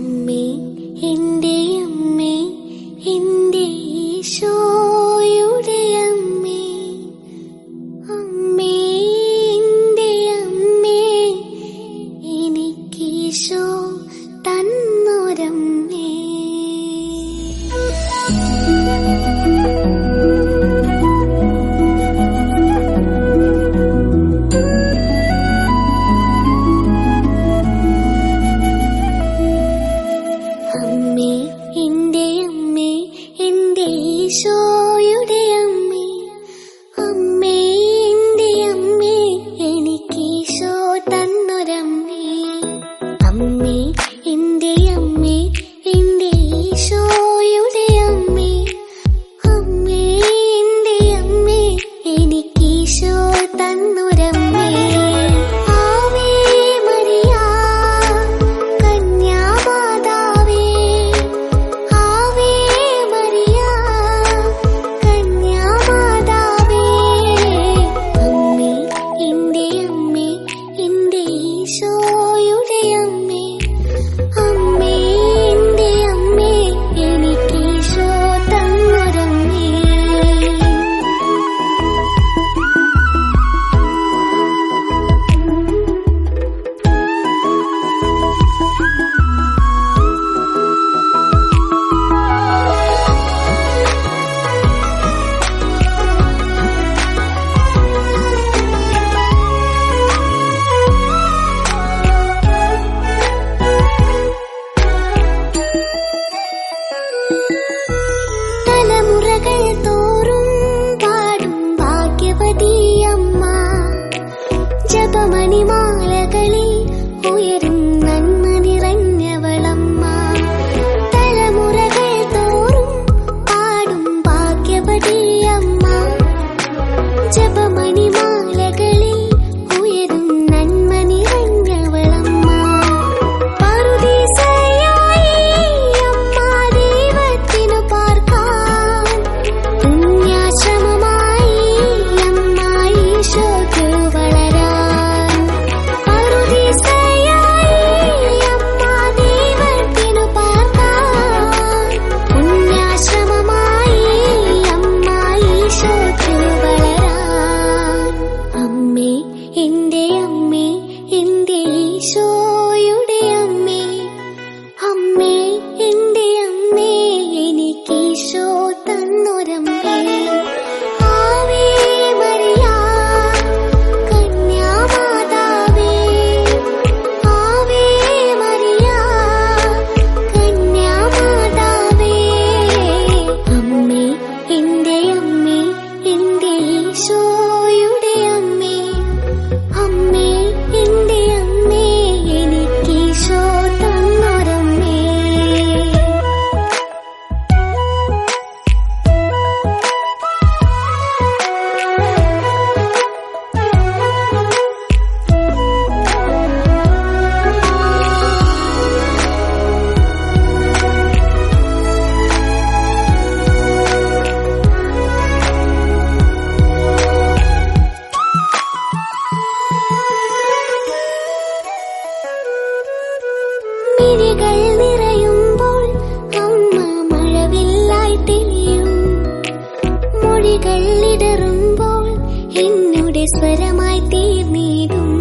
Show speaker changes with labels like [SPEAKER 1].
[SPEAKER 1] അമ്മേ എൻ്റെ അമ്മേ എൻ്റെ ഈശോയുടെ അമ്മേ, അമ്മേ എൻ്റെ അമ്മേ എനിക്കീശോ തന്നൊരമ്മേ. അമ്മേ എൻ്റെ അമ്മേ എൻ്റെ ഈശോയുടെ അമ്മേ, അമ്മേ എൻ്റെ അമ്മേ എനിക്കീശോ തന്നൊരമ്മേ. അമ്മേ എൻ്റെ അമ്മേ എൻ്റെ ഈശോയുടെ അമ്മേ, അമ്മേ എൻ്റെ അമ്മേ എനിക്കീശോ തന്നൊരമ്മേ. ആവേ മരിയ കന്യാമാതാവേ, ആവേ മരിയ കന്യാമാതാവേ, അമ്മേ എൻ്റെ അമ്മേ എൻ്റെ ഈശോയുടെ അമ്മേ, അമ്മേ എൻ്റെ അമ്മേ എനിക്കീശോ തന്നൊരമ്മേ. തലമുറകൾ തോറും പാടും ഭാഗ്യവതിയമ്മ, ജപമണിമാലകളിൽ ഉയരും നന്മ നിറഞ്ഞവളമ്മ. തലമുറകൾ തോറും പാടും ഭാഗ്യവതിയമ്മ, ജപമണിമാലകളിൽ ഉയരും നന്മ നിറഞ്ഞവളമ്മ. പറുദീസയായി അമ്മ ദൈവത്തിനു പാർക്കാൻ, പുണ്യാശ്രമമായി അമ്മ ഈശോയ്ക്കു വളരാൻ. പറുദീസയായി അമ്മ ദൈവത്തിനു പാർക്കാൻ, പുണ്യാശ്രമമായി അമ്മ ഈശോയ്ക്കു വളരാൻ. അമ്മേ എൻ്റെ അമ്മേ എൻ്റെ ഈശോയുടെ അമ്മേ, അമ്മേ എൻ്റെ അമ്മേ എനിക്കീശോ തന്നൊരമ്മേ. ആവേ മരിയ കന്യാമാതാവേ, ആവേ മരിയ കന്യാമാതാവേ, അമ്മേ എൻ്റെ അമ്മേ എൻ്റെ ഈശോയുടെ അമ്മേ, അമ്മേ എൻ്റെ അമ്മേ എനിക്കീശോ തന്നൊരമ്മേ. മിഴികൾ നിറയുമ്പോൾ അമ്മ മഴവില്ലായി തെളിയും, മൊഴികൾ ഇടറുമ്പോൾ എന്നുടെ സ്വരമായി തീർന്നിടും.